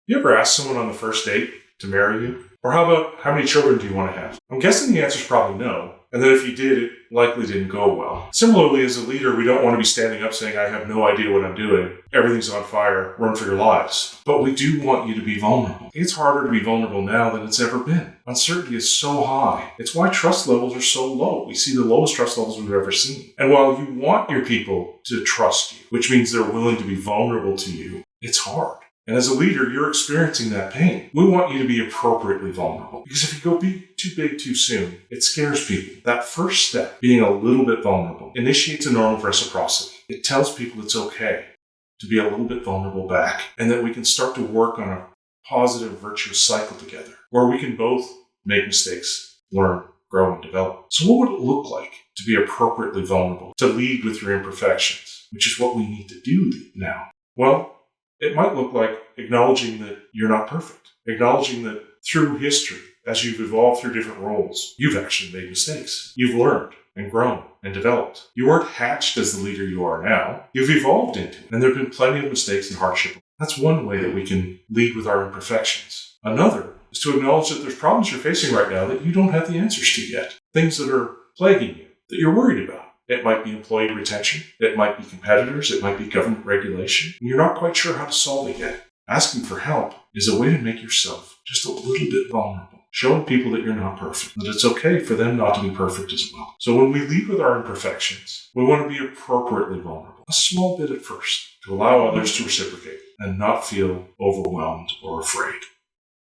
You ever ask someone on the first date to marry you? Or how about, how many children do you want to have? I'm guessing the answer is probably no, and that if you did, it likely didn't go well. Similarly, as a leader, we don't want to be standing up saying, I have no idea what I'm doing, everything's on fire, run for your lives. But we do want you to be vulnerable. It's harder to be vulnerable now than it's ever been. Uncertainty is so high. It's why trust levels are so low. We see the lowest trust levels we've ever seen. And while you want your people to trust you, which means they're willing to be vulnerable to you, it's hard. And as a leader, you're experiencing that pain. We want you to be appropriately vulnerable. Because if you go too big too soon, it scares people. That first step, being a little bit vulnerable, initiates a norm of reciprocity. It tells people it's okay to be a little bit vulnerable back, and that we can start to work on a positive, virtuous cycle together, where we can both make mistakes, learn, grow, and develop. So what would it look like to be appropriately vulnerable, to lead with your imperfections, which is what we need to do now? Well, it might look like acknowledging that you're not perfect, acknowledging that through history, as you've evolved through different roles, you've actually made mistakes. You've learned and grown and developed. You weren't hatched as the leader you are now. You've evolved into it, and there have been plenty of mistakes and hardship. That's one way that we can lead with our imperfections. Another is to acknowledge that there's problems you're facing right now that you don't have the answers to yet, things that are plaguing you, that you're worried about. It might be employee retention. It might be competitors. It might be government regulation. And you're not quite sure how to solve it yet. Asking for help is a way to make yourself just a little bit vulnerable, showing people that you're not perfect, that it's okay for them not to be perfect as well. So when we lead with our imperfections, we want to be appropriately vulnerable, a small bit at first, to allow others to reciprocate and not feel overwhelmed or afraid.